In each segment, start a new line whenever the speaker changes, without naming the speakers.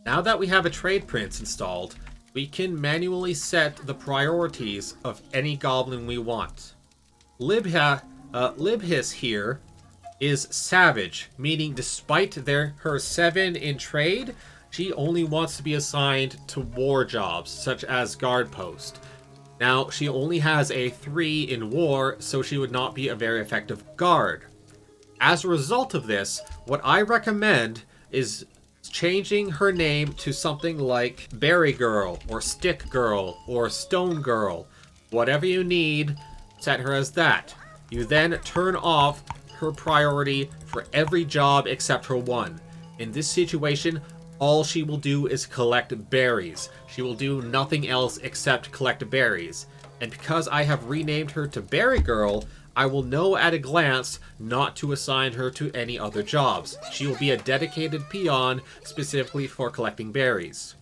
Now that we have a trade prince installed, we can manually set the priorities of any goblin we want. Libhis here is savage, meaning despite her 7 in trade, she only wants to be assigned to war jobs, such as guard post. Now, she only has a 3 in war, so she would not be a very effective guard. As a result of this, what I recommend is changing her name to something like Berry Girl, or Stick Girl, or Stone Girl. Whatever you need, set her as that. You then turn off her priority for every job except her 1. In this situation, all she will do is collect berries. She will do nothing else except collect berries. And because I have renamed her to Berry Girl, I will know at a glance not to assign her to any other jobs. She will be a dedicated peon specifically for collecting berries.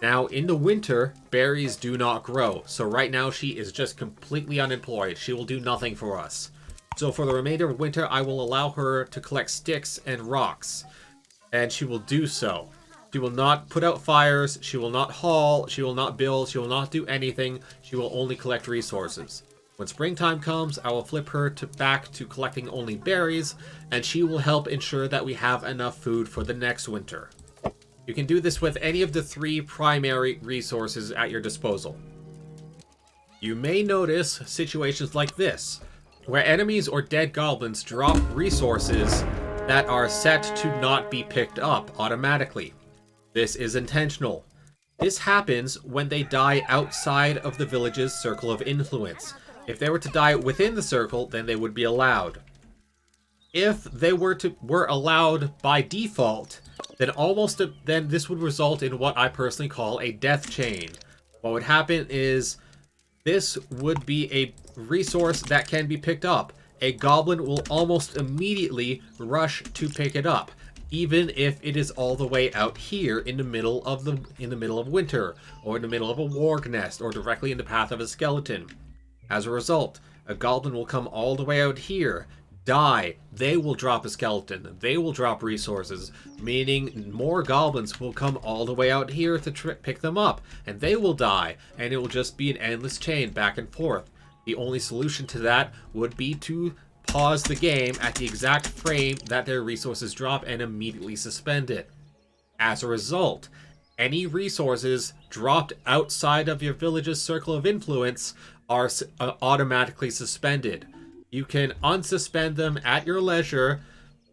Now, in the winter, berries do not grow, so right now she is just completely unemployed. She will do nothing for us. So for the remainder of winter, I will allow her to collect sticks and rocks, and she will do so. She will not put out fires, she will not haul, she will not build, she will not do anything, she will only collect resources. When springtime comes, I will flip her back to collecting only berries, and she will help ensure that we have enough food for the next winter. You can do this with any of the 3 primary resources at your disposal. You may notice situations like this, where enemies or dead goblins drop resources that are set to not be picked up automatically. This is intentional. This happens when they die outside of the village's circle of influence. If they were to die within the circle, then they would be allowed. If they were allowed by default, then this would result in what I personally call a death chain. What would happen is this would be a resource that can be picked up. A goblin will almost immediately rush to pick it up, even if it is all the way out here in the middle of winter, or in the middle of a warg nest, or directly in the path of a skeleton. As a result, a goblin will come all the way out here, die, they will drop a skeleton, they will drop resources, meaning more goblins will come all the way out here to pick them up, and they will die, and it will just be an endless chain back and forth. The only solution to that would be to pause the game at the exact frame that their resources drop and immediately suspend it. As a result, any resources dropped outside of your village's circle of influence are automatically suspended. You can unsuspend them at your leisure.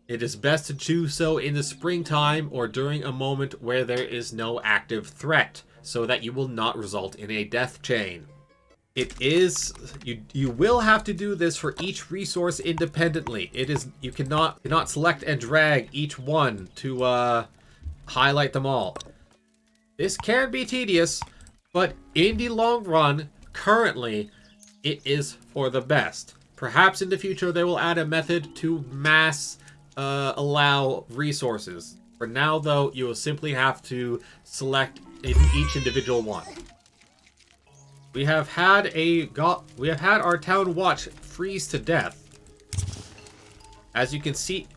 It is best to do so in the springtime or during a moment where there is no active threat, so that you will not result in a death chain. You will have to do this for each resource independently. You cannot select and drag each one to highlight them all. This can be tedious, but in the long run, currently, it is for the best. Perhaps in the future they will add a method to mass allow resources. For now, though, you will simply have to select each individual one. We have had our town watch freeze to death. As you can see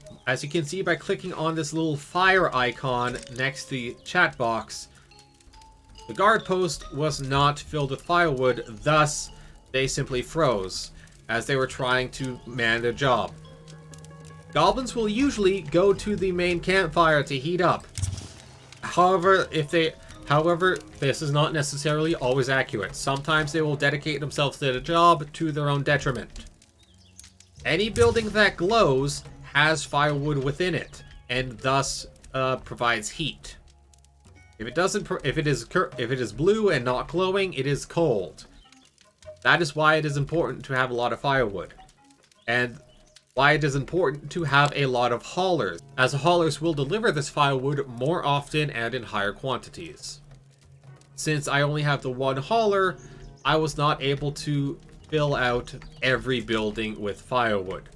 by clicking on this little fire icon next to the chat box, the guard post was not filled with firewood, thus they simply froze as they were trying to man their job. Goblins will usually go to the main campfire to heat up. However, this is not necessarily always accurate. Sometimes they will dedicate themselves to the job to their own detriment. Any building that glows has firewood within it, and thus provides heat. If it is blue and not glowing, it is cold. That is why it is important to have a lot of firewood, and why it is important to have a lot of haulers, as haulers will deliver this firewood more often and in higher quantities. Since I only have the one hauler, I was not able to fill out every building with firewood.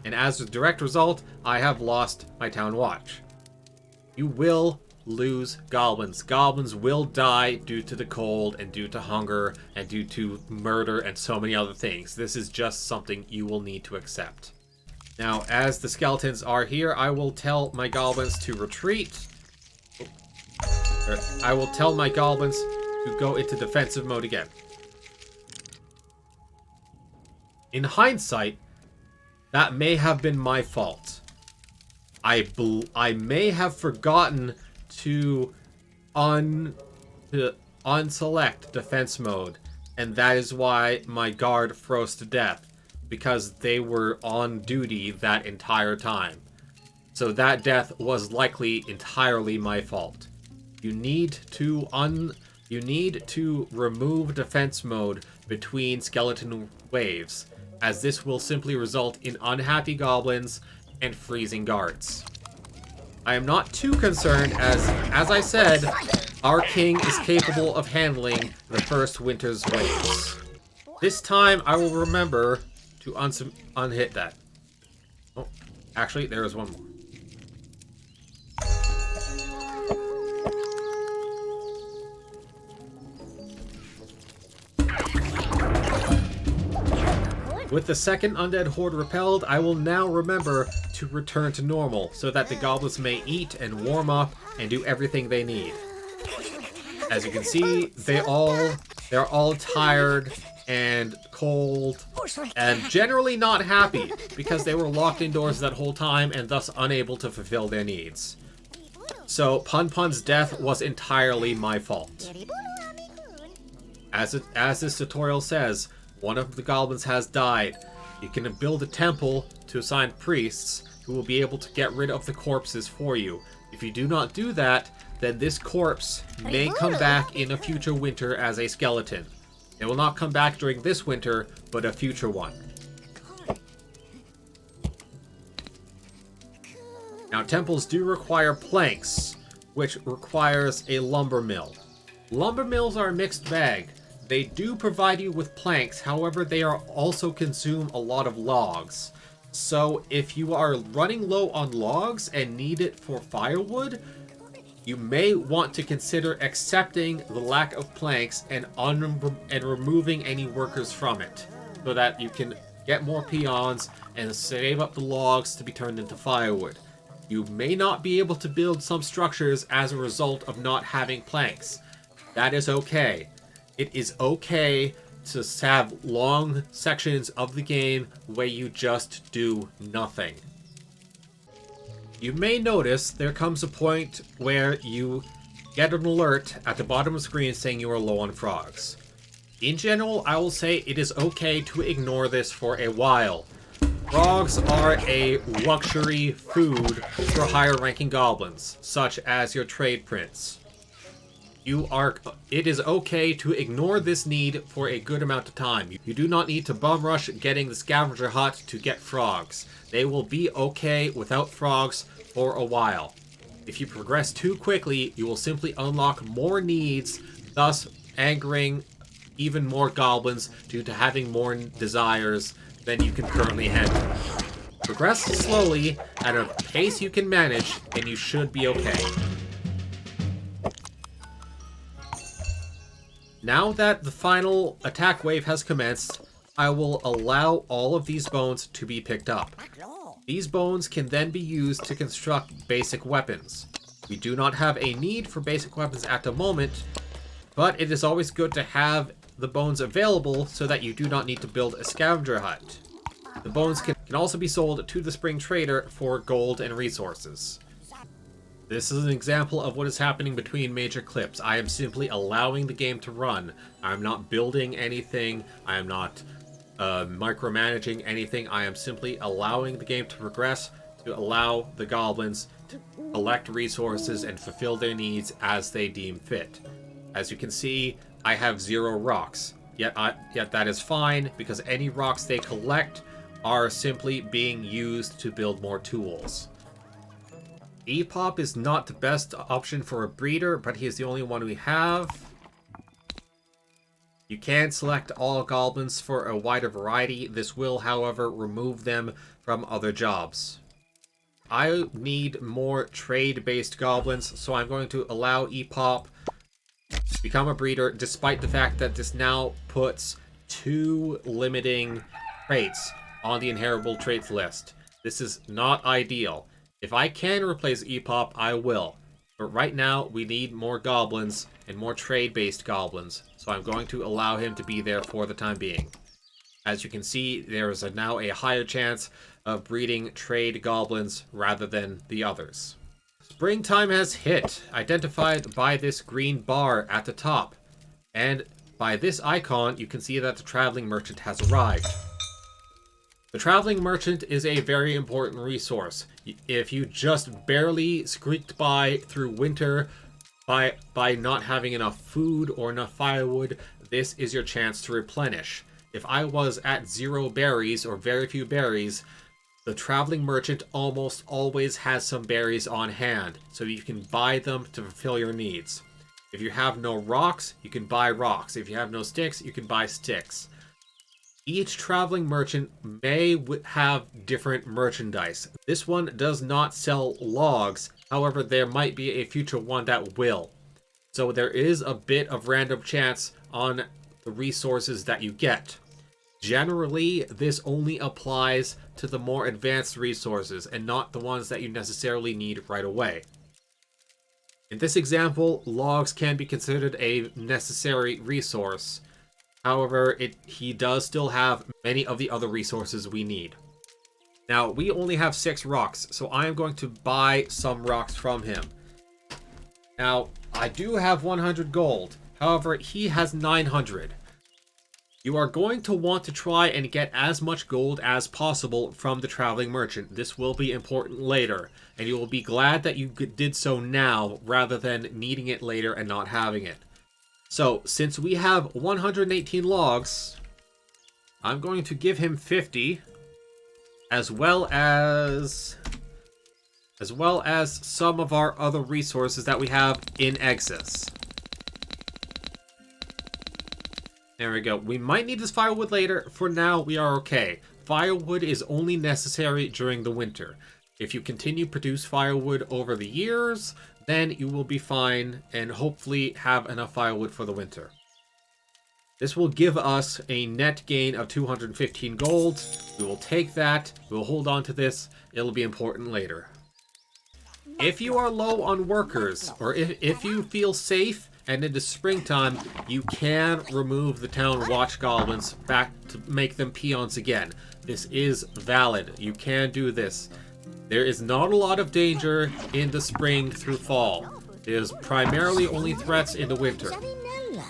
And as a direct result, I have lost my town watch. You will lose goblins. Goblins will die due to the cold and due to hunger and due to murder and so many other things. This is just something you will need to accept. Now, as the skeletons are here, I will tell my goblins to retreat. I will tell my goblins to go into defensive mode again. In hindsight, that may have been my fault. I may have forgotten to unselect defense mode, and that is why my guard froze to death, because they were on duty that entire time. So that death was likely entirely my fault. You need to remove defense mode between skeleton waves, as this will simply result in unhappy goblins and freezing guards. I am not too concerned, as I said, our king is capable of handling the first winter's waves. This time I will remember to unhit that. Oh, actually, there is one more. With the second undead horde repelled, I will now remember to return to normal, so that the goblins may eat and warm up and do everything they need. As you can see, they're all tired and cold and generally not happy because they were locked indoors that whole time and thus unable to fulfill their needs. So Pun Pun's death was entirely my fault. As this tutorial says, one of the goblins has died. You can build a temple to assign priests who will be able to get rid of the corpses for you. If you do not do that, then this corpse may come back in a future winter as a skeleton. It will not come back during this winter, but a future one. Now, temples do require planks, which requires a lumber mill. Lumber mills are a mixed bag. They do provide you with planks, however, they also consume a lot of logs. So if you are running low on logs and need it for firewood, you may want to consider accepting the lack of planks and removing any workers from it, so that you can get more peons and save up the logs to be turned into firewood. You may not be able to build some structures as a result of not having planks. That is okay. It is okay to have long sections of the game where you just do nothing. You may notice there comes a point where you get an alert at the bottom of the screen saying you are low on frogs. In general, I will say it is okay to ignore this for a while. Frogs are a luxury food for higher ranking goblins, such as your trade prince. It is okay to ignore this need for a good amount of time. You do not need to bum rush getting the scavenger hut to get frogs. They will be okay without frogs for a while. If you progress too quickly, you will simply unlock more needs, thus angering even more goblins due to having more desires than you can currently handle. Progress slowly at a pace you can manage, and you should be okay. Now that the final attack wave has commenced, I will allow all of these bones to be picked up. These bones can then be used to construct basic weapons. We do not have a need for basic weapons at the moment, but it is always good to have the bones available so that you do not need to build a scavenger hut. The bones can also be sold to the spring trader for gold and resources. This is an example of what is happening between major clips. I am simply allowing the game to run. I'm not building anything. I am not micromanaging anything. I am simply allowing the game to progress to allow the goblins to collect resources and fulfill their needs as they deem fit. As you can see, I have 0 rocks. Yet that is fine, because any rocks they collect are simply being used to build more tools. Epop is not the best option for a breeder, but he is the only one we have. You can select all goblins for a wider variety. This will, however, remove them from other jobs. I need more trade-based goblins, so I'm going to allow Epop to become a breeder, despite the fact that this now puts 2 limiting traits on the inheritable traits list. This is not ideal. If I can replace Epop, I will. But right now, we need more goblins and more trade-based goblins. So I'm going to allow him to be there for the time being. As you can see, there is now a higher chance of breeding trade goblins rather than the others. Springtime has hit, identified by this green bar at the top. And by this icon, you can see that the traveling merchant has arrived. The traveling merchant is a very important resource. If you just barely squeaked by through winter by not having enough food or enough firewood, this is your chance to replenish. If I was at 0 berries or very few berries, the traveling merchant almost always has some berries on hand, so you can buy them to fulfill your needs. If you have no rocks, you can buy rocks. If you have no sticks, you can buy sticks. Each traveling merchant may have different merchandise. This one does not sell logs, however there might be a future one that will. So there is a bit of random chance on the resources that you get. Generally, this only applies to the more advanced resources and not the ones that you necessarily need right away. In this example, logs can be considered a necessary resource. However, he does still have many of the other resources we need. Now, we only have 6 rocks, so I am going to buy some rocks from him. Now, I do have 100 gold. However, he has 900. You are going to want to try and get as much gold as possible from the traveling merchant. This will be important later, and you will be glad that you did so now rather than needing it later and not having it. So, since we have 118 logs, I'm going to give him 50, as well as some of our other resources that we have in excess. There we go. We might need this firewood later. For now, we are okay. Firewood is only necessary during the winter. If you continue to produce firewood over the years, then you will be fine and hopefully have enough firewood for the winter. This will give us a net gain of 215 gold. We will take that. We will hold on to this. It'll be important later. If you are low on workers, or if you feel safe, and in the springtime, you can remove the town watch goblins back to make them peons again. This is valid. You can do this. There is not a lot of danger in the spring through fall. There's primarily only threats in the winter.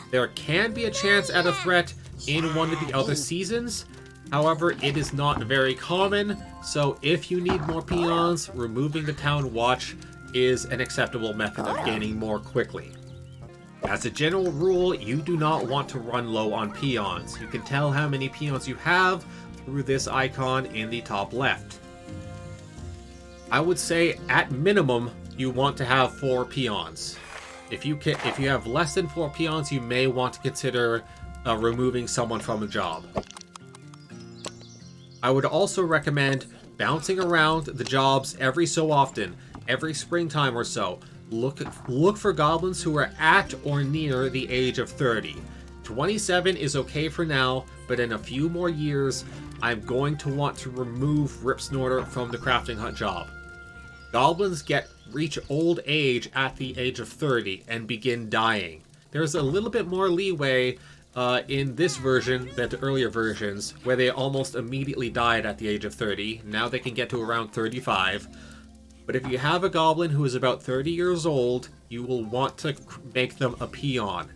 There can be a chance at a threat in one of the other seasons. However, it is not very common. So if you need more peons, removing the town watch is an acceptable method of gaining more quickly. As a general rule, you do not want to run low on peons. You can tell how many peons you have through this icon in the top left. I would say at minimum you want to have 4 peons. If you have less than 4 peons, you may want to consider removing someone from a job. I would also recommend bouncing around the jobs every so often, every springtime or so. Look for goblins who are at or near the age of 30. 27 is okay for now, but in a few more years, I'm going to want to remove Ripsnorter from the crafting hut job. Goblins reach old age at the age of 30 and begin dying. There's a little bit more leeway in this version than the earlier versions, where they almost immediately died at the age of 30. Now they can get to around 35. But if you have a goblin who is about 30 years old, you will want to make them a peon.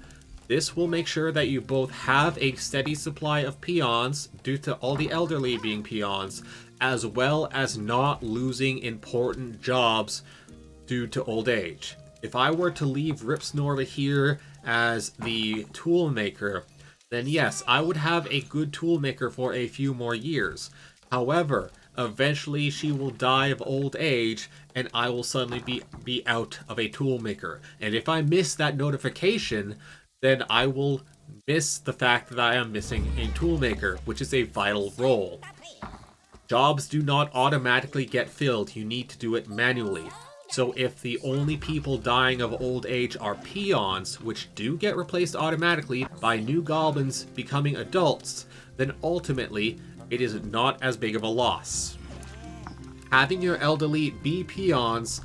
This will make sure that you both have a steady supply of peons, due to all the elderly being peons, as well as not losing important jobs due to old age. If I were to leave Ripsnorter here as the toolmaker, then yes, I would have a good toolmaker for a few more years. However, eventually she will die of old age, and I will suddenly be out of a toolmaker. And if I miss that notification, then I will miss the fact that I am missing a toolmaker, which is a vital role. Jobs do not automatically get filled. You need to do it manually. So if the only people dying of old age are peons, which do get replaced automatically by new goblins becoming adults, then ultimately it is not as big of a loss. Having your elderly be peons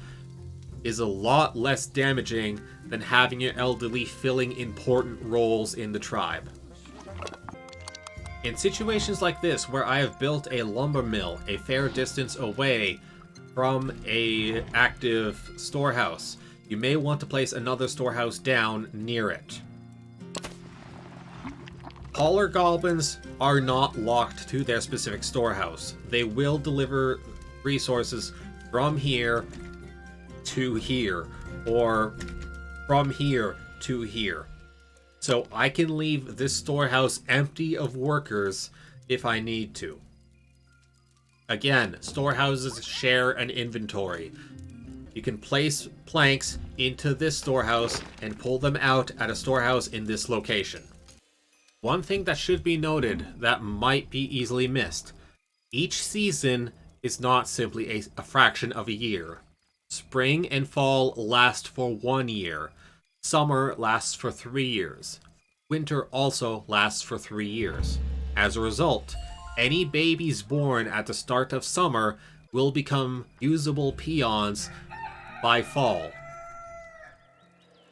is a lot less damaging than having your elderly filling important roles in the tribe. In situations like this, where I have built a lumber mill a fair distance away from a active storehouse, you may want to place another storehouse down near it. Hauler goblins are not locked to their specific storehouse. They will deliver resources from here to here, or from here to here. So I can leave this storehouse empty of workers if I need to. Again, storehouses share an inventory. You can place planks into this storehouse and pull them out at a storehouse in this location. One thing that should be noted that might be easily missed. Each season is not simply a fraction of a year. Spring and fall last for 1 year. Summer lasts for 3 years. Winter also lasts for 3 years. As a result, any babies born at the start of summer will become usable peons by fall.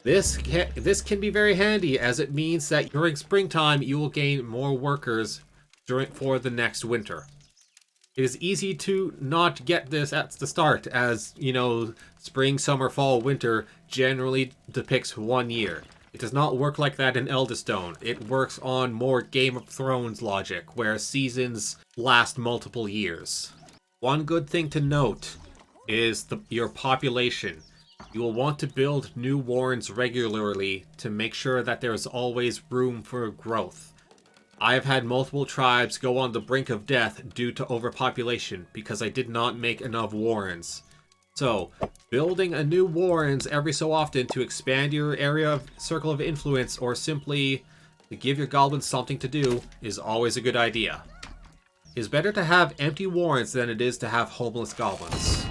This can be very handy, as it means that during springtime you will gain more workers for the next winter. It is easy to not get this at the start, as, you know, spring, summer, fall, winter generally depicts 1 year. It does not work like that in Elderstone. It works on more Game of Thrones logic, where seasons last multiple years. One good thing to note is your population. You will want to build new warrens regularly to make sure that there is always room for growth. I have had multiple tribes go on the brink of death due to overpopulation because I did not make enough warrens. So, building a new warrens every so often to expand your area of circle of influence, or simply to give your goblins something to do, is always a good idea. It is better to have empty warrens than it is to have homeless goblins.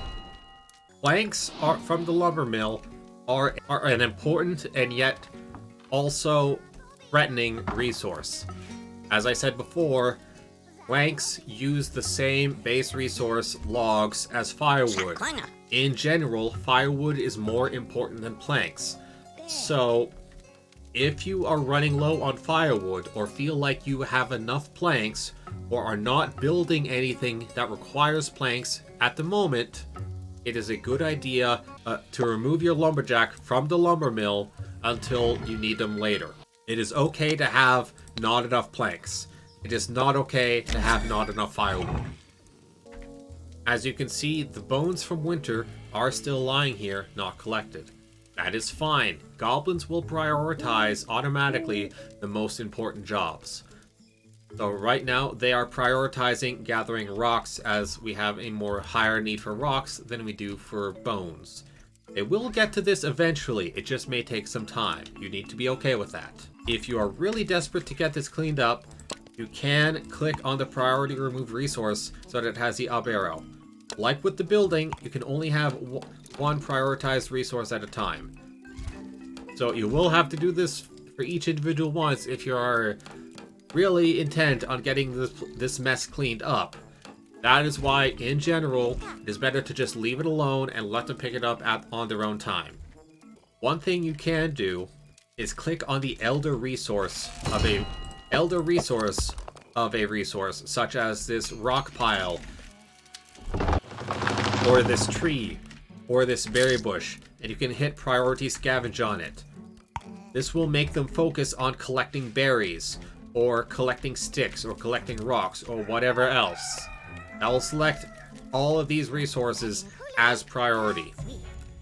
Planks from the lumber mill are an important and yet also threatening resource. As I said before, planks use the same base resource logs as firewood. In general, firewood is more important than planks. So, if you are running low on firewood, or feel like you have enough planks, or are not building anything that requires planks at the moment, it is a good idea to remove your lumberjack from the lumber mill until you need them later. It is okay to have not enough planks. It is not okay to have not enough firewood. As you can see, the bones from winter are still lying here, not collected. That is fine. Goblins will prioritize automatically the most important jobs. So right now, they are prioritizing gathering rocks, as we have a more higher need for rocks than we do for bones. They will get to this eventually, it just may take some time. You need to be okay with that. If you are really desperate to get this cleaned up, you can click on the priority remove resource so that it has the up arrow. Like with the building, you can only have one prioritized resource at a time. So you will have to do this for each individual once if you are really intent on getting this mess cleaned up. That is why, in general, it is better to just leave it alone and let them pick it up on their own time. One thing you can do is click on the elder resource of a resource, such as this rock pile, or this tree, or this berry bush, and you can hit priority scavenge on it. This will make them focus on collecting berries, or collecting sticks, or collecting rocks, or whatever else. I will select all of these resources as priority.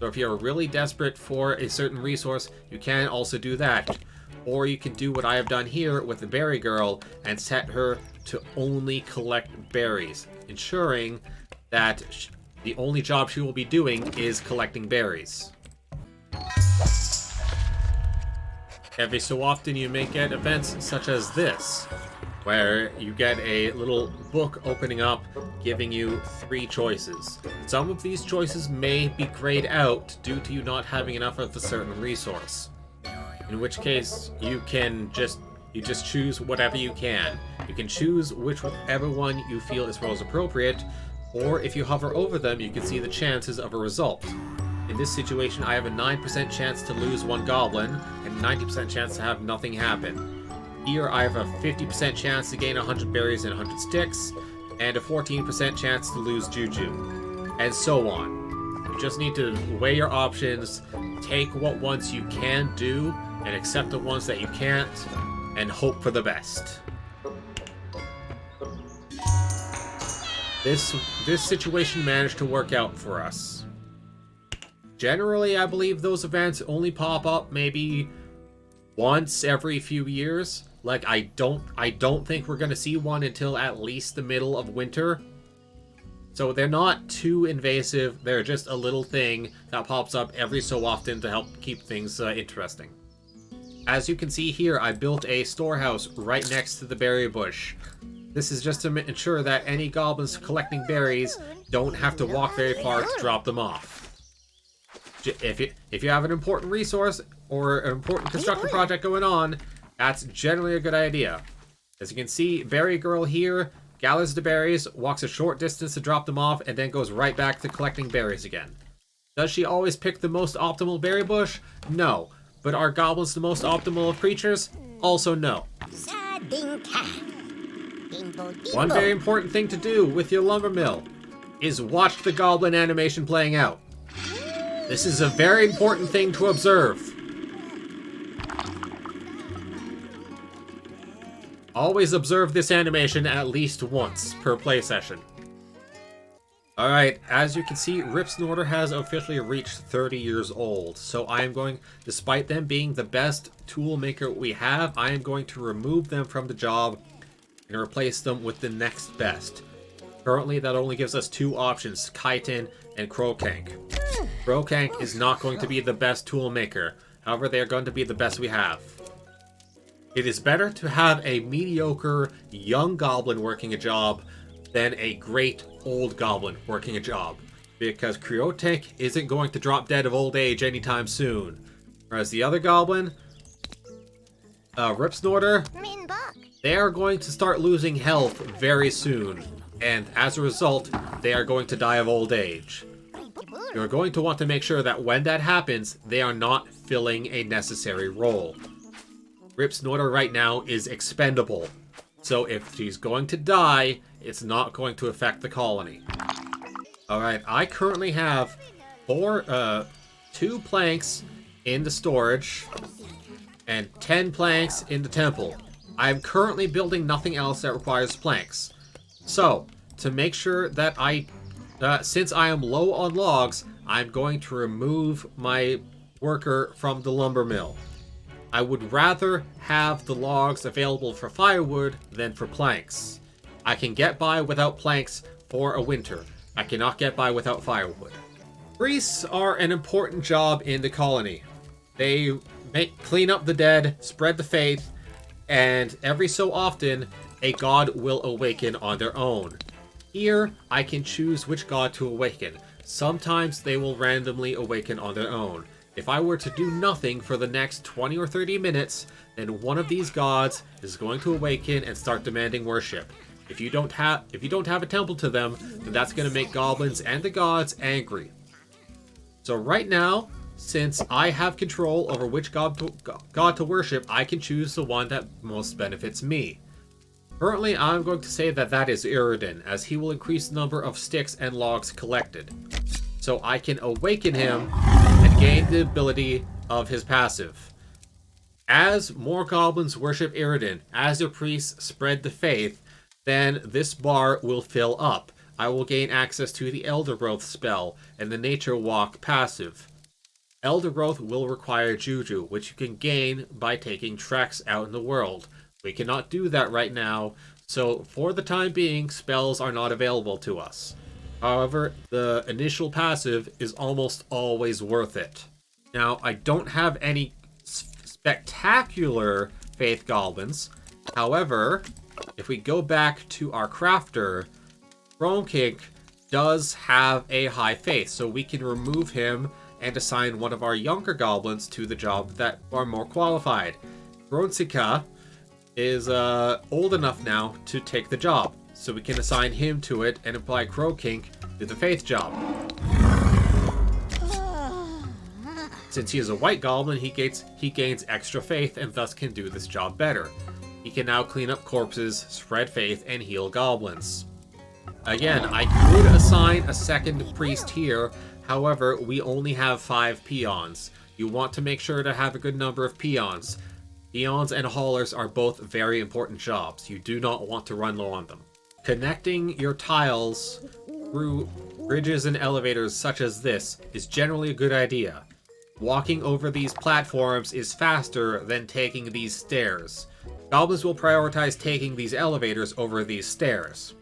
So if you're really desperate for a certain resource, you can also do that. Or you can do what I have done here with the berry girl and set her to only collect berries, ensuring that the only job she will be doing is collecting berries. Every so often you may get events such as this, where you get a little book opening up giving you 3 choices. Some of these choices may be grayed out due to you not having enough of a certain resource. In which case, you just choose whatever you can. You can choose whichever one you feel is most appropriate, or if you hover over them, you can see the chances of a result. In this situation, I have a 9% chance to lose one goblin, and 90% chance to have nothing happen. Here, I have a 50% chance to gain 100 berries and 100 sticks, and a 14% chance to lose Juju, and so on. You just need to weigh your options, take what ones you can do, and accept the ones that you can't, and hope for the best. This situation managed to work out for us. Generally, I believe those events only pop up maybe once every few years. Like, I don't think we're gonna see one until at least the middle of winter. So they're not too invasive. They're just a little thing that pops up every so often to help keep things interesting. As you can see here, I built a storehouse right next to the berry bush. This is just to ensure that any goblins collecting berries don't have to walk very far to drop them off. If you have an important resource or an important construction project going on, that's generally a good idea. As you can see, Berry Girl here gathers the berries, walks a short distance to drop them off, and then goes right back to collecting berries again. Does she always pick the most optimal berry bush? No. But are goblins the most optimal of creatures? Also no. One very important thing to do with your lumber mill is watch the goblin animation playing out. This is a very important thing to observe. Always observe this animation at least once per play session. Alright, as you can see, Ripsnorter has officially reached 30 years old, so I am going, despite them being the best tool maker we have, I am going to remove them from the job and replace them with the next best. Currently, that only gives us two options, Chitin and Croakank. Croakank is not going to be the best tool maker, however, they are going to be the best we have. It is better to have a mediocre young goblin working a job than a great old goblin working a job, because Croakank isn't going to drop dead of old age anytime soon. Whereas the other goblin, Ripsnorter, they are going to start losing health very soon, and as a result, they are going to die of old age. You're going to want to make sure that when that happens, they are not filling a necessary role. Ripsnorter right now is expendable, so if she's going to die, it's not going to affect the colony. Alright, I currently have 2 planks in the storage and 10 planks in the temple. I am currently building nothing else that requires planks. So, to make sure that since I am low on logs, I'm going to remove my worker from the lumber mill. I would rather have the logs available for firewood than for planks. I can get by without planks for a winter. I cannot get by without firewood. Priests are an important job in the colony. They clean up the dead, spread the faith, and every so often, a god will awaken on their own. Here, I can choose which god to awaken. Sometimes they will randomly awaken on their own. If I were to do nothing for the next 20 or 30 minutes, then one of these gods is going to awaken and start demanding worship. If you don't have a temple to them, then that's going to make goblins and the gods angry. So right now, since I have control over which god to worship, I can choose the one that most benefits me. Currently, I'm going to say that is Iridan, as he will increase the number of sticks and logs collected. So I can awaken him and gain the ability of his passive. As more goblins worship Iridan, as the priests spread the faith, then this bar will fill up. I will gain access to the Elder Growth spell and the Nature Walk passive. Elder Growth will require Juju, which you can gain by taking treks out in the world. We cannot do that right now, so for the time being, spells are not available to us. However, the initial passive is almost always worth it. Now, I don't have any spectacular faith goblins. However, if we go back to our crafter, Croakank does have a high faith, so we can remove him and assign one of our younger goblins to the job that are more qualified. Gronsika is old enough now to take the job, so we can assign him to it and apply Croakank to the faith job. Since he is a white goblin, he gains extra faith and thus can do this job better. He can now clean up corpses, spread faith, and heal goblins. Again, I could assign a second priest here, however, we only have 5 peons. You want to make sure to have a good number of peons. Peons and haulers are both very important jobs. You do not want to run low on them. Connecting your tiles through bridges and elevators such as this is generally a good idea. Walking over these platforms is faster than taking these stairs. Goblins will prioritize taking these elevators over these stairs.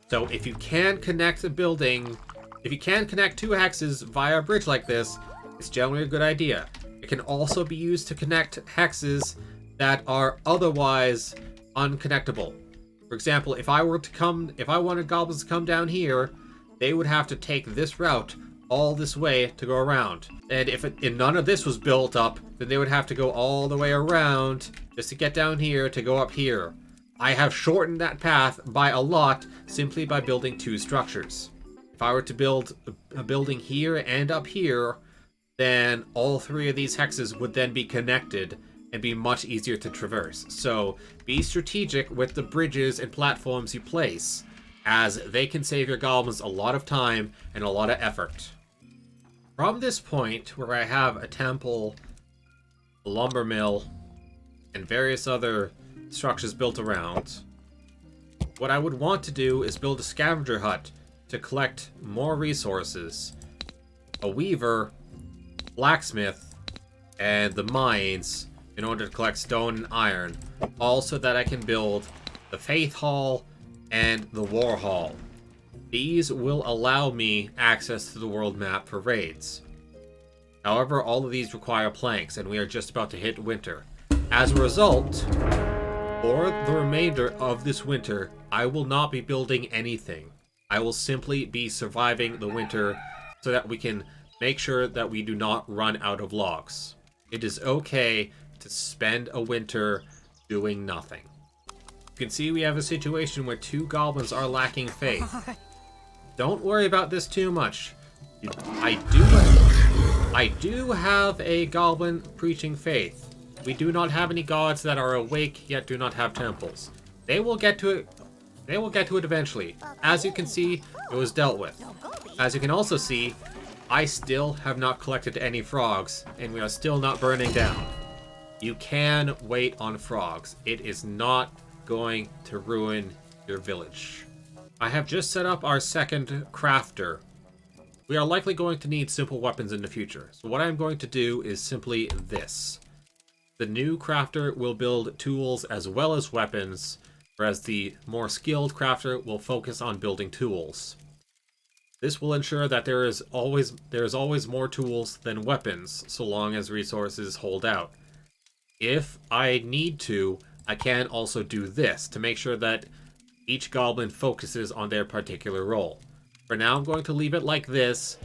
So if you can connect a building, if you can connect 2 hexes via a bridge like this, it's generally a good idea. It can also be used to connect hexes that are otherwise unconnectable. For example, if I wanted goblins to come down here, they would have to take this route all this way to go around. And if none of this was built up, then they would have to go all the way around just to get down here to go up here. I have shortened that path by a lot simply by building 2 structures. If I were to build a building here and up here, then all 3 of these hexes would then be connected and be much easier to traverse. So be strategic with the bridges and platforms you place, as they can save your goblins a lot of time and a lot of effort. From this point, where I have a temple, a lumber mill, and various other structures built around, what I would want to do is build a scavenger hut to collect more resources, a weaver, blacksmith, and the mines in order to collect stone and iron, all so that I can build the Faith Hall and the War Hall. These will allow me access to the world map for raids. However, all of these require planks, and we are just about to hit winter. As a result, for the remainder of this winter, I will not be building anything. I will simply be surviving the winter so that we can make sure that we do not run out of logs. It is okay to spend a winter doing nothing. You can see we have a situation where 2 goblins are lacking faith. Don't worry about this too much. I do have a goblin preaching faith. We do not have any gods that are awake yet do not have temples. They will get to it. They will get to it eventually. As you can see, it was dealt with. As you can also see, I still have not collected any frogs, and we are still not burning down. You can wait on frogs. It is not going to ruin your village. I have just set up our second crafter. We are likely going to need simple weapons in the future. So what I'm going to do is simply this. The new crafter will build tools as well as weapons, whereas the more skilled crafter will focus on building tools. This will ensure that there is always more tools than weapons, so long as resources hold out. If I need to, I can also do this to make sure that each goblin focuses on their particular role. For now, I'm going to leave it like this,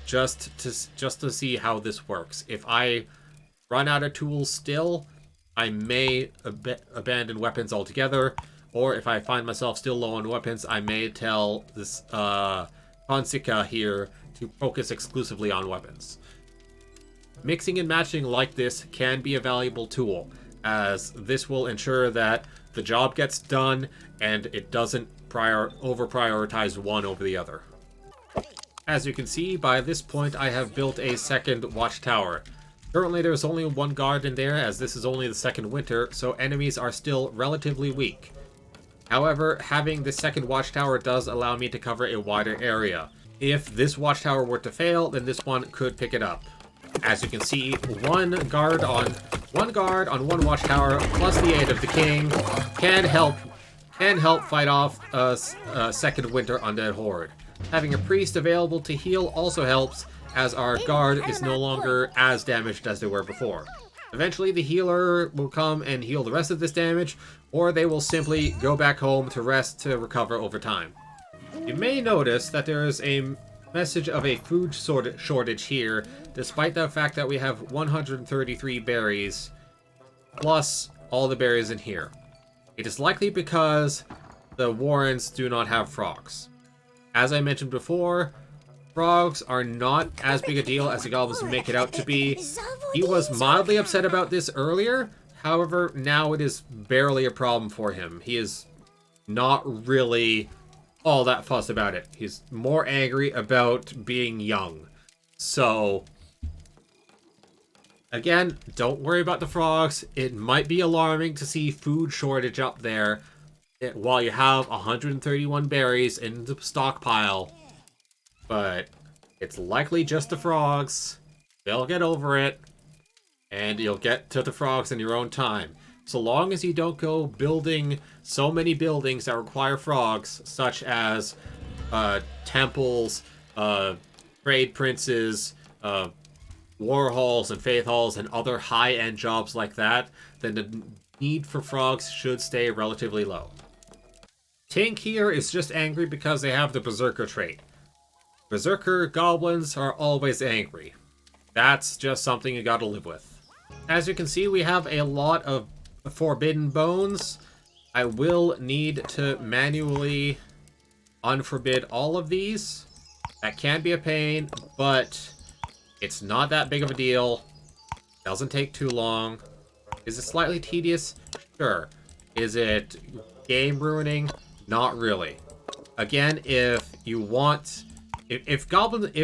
just to see how this works. If I run out of tools still, I may abandon weapons altogether, or if I find myself still low on weapons, I may tell this Ponsika here to focus exclusively on weapons. Mixing and matching like this can be a valuable tool, as this will ensure that the job gets done and it doesn't over-prioritize one over the other. As you can see, by this point I have built a second watchtower. Currently there's only 1 guard in there, as this is only the second winter, so enemies are still relatively weak. However, having this second watchtower does allow me to cover a wider area. If this watchtower were to fail, then this one could pick it up. As you can see, one guard on one watchtower plus the aid of the king can help fight off a second winter undead horde. Having a priest available to heal also helps, as our guard is no longer as damaged as they were before. Eventually the healer will come and heal the rest of this damage, or they will simply go back home to rest to recover over time. You may notice that there is a message of a food shortage here, despite the fact that we have 133 berries, plus all the berries in here. It is likely because the Warrens do not have frogs. As I mentioned before, frogs are not as big a deal as the goblins make it out to be. He was mildly upset about this earlier. However, now it is barely a problem for him. He is not really all that fussed about it. He's more angry about being young. So, again, don't worry about the frogs. It might be alarming to see food shortage up there while you have 131 berries in the stockpile. But it's likely just the frogs. They'll get over it. And you'll get to the frogs in your own time. So long as you don't go building so many buildings that require frogs, such as temples, trade princes, war halls and faith halls, and other high-end jobs like that, then the need for frogs should stay relatively low. Tink here is just angry because they have the Berserker trait. Berserker goblins are always angry. That's just something you gotta live with. As you can see, we have a lot of forbidden bones. I will need to manually unforbid all of these. That can be a pain, but it's not that big of a deal. Doesn't take too long. Is it slightly tedious? Sure. Is it game ruining? Not really. Again, if you want... If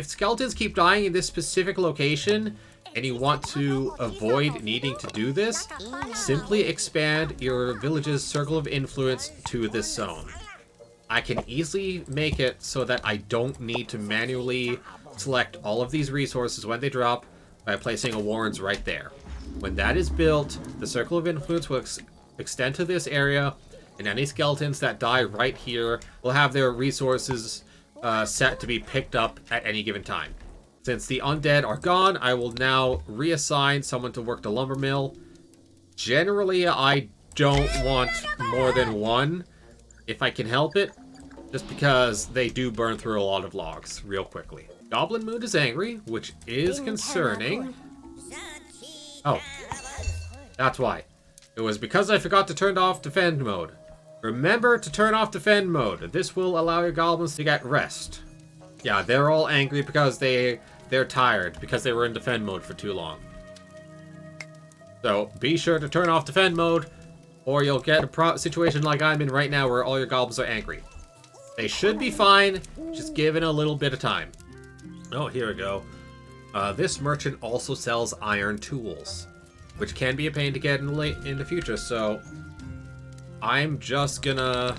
skeletons keep dying in this specific location, and you want to avoid needing to do this, simply expand your village's circle of influence to this zone. I can easily make it so that I don't need to manually select all of these resources when they drop by placing a warrens right there. When that is built, the circle of influence will extend to this area, and any skeletons that die right here will have their resources set to be picked up at any given time. Since the undead are gone, I will now reassign someone to work the lumber mill. Generally, I don't want more than one, if I can help it, just because they do burn through a lot of logs real quickly. Goblin Mood is angry, which is concerning. Oh, that's why. It was because I forgot to turn off defend mode. Remember to turn off defend mode. This will allow your goblins to get rest. Yeah, they're all angry because they're tired because they were in defend mode for too long. So be sure to turn off defend mode, or you'll get a situation like I'm in right now where all your goblins are angry. They should be fine, just give it a little bit of time. Oh, here we go. This merchant also sells iron tools, which can be a pain to get in the future. So I'm just gonna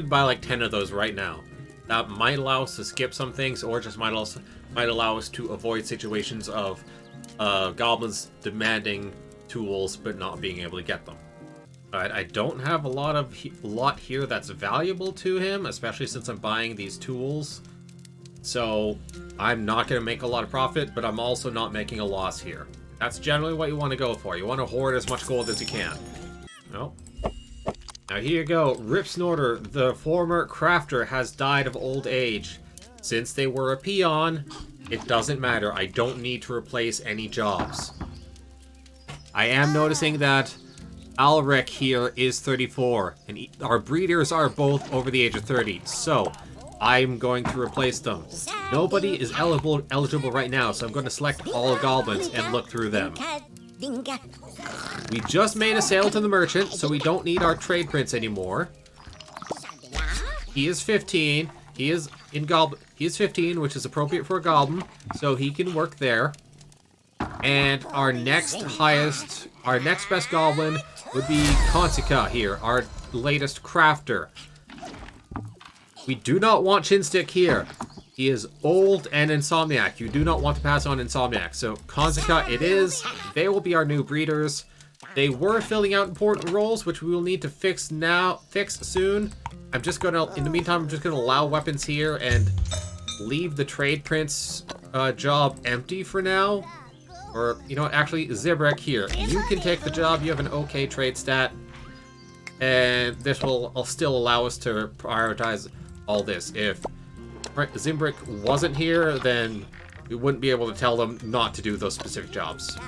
buy like 10 of those right now. That might allow us to skip some things, or just might allow us to avoid situations of goblins demanding tools but not being able to get them. Alright, I don't have a lot here that's valuable to him, especially since I'm buying these tools. So I'm not going to make a lot of profit, but I'm also not making a loss here. That's generally what you want to go for. You want to hoard as much gold as you can. Oh. Now here you go. Rip Snorter, the former crafter, has died of old age. Since they were a peon, it doesn't matter. I don't need to replace any jobs. I am noticing that Alrek here is 34, and our breeders are both over the age of 30, so I'm going to replace them. Nobody is eligible right now, so I'm going to select all goblins and look through them. We just made a sale to the merchant, so we don't need our trade prince anymore. He is 15. He is 15, which is appropriate for a goblin, so he can work there. And our next best goblin would be Konsika here, our latest crafter. We do not want Chinstick here. He is old and insomniac. You do not want to pass on insomniac. So Konsika it is. They will be our new breeders. They were filling out important roles, which we will need to fix soon. In the meantime, I'm just gonna allow weapons here and leave the trade prince job empty for now. Or, you know what, actually, Zibrek here. You can take the job, you have an okay trade stat. And this will still allow us to prioritize all this. If Zibrek wasn't here, then we wouldn't be able to tell them not to do those specific jobs.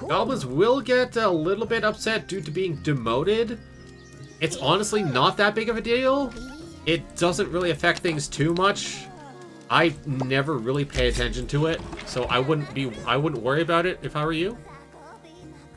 Goblins will get a little bit upset due to being demoted. It's honestly not that big of a deal. It doesn't really affect things too much. I never really pay attention to it, so I wouldn't worry about it if I were you.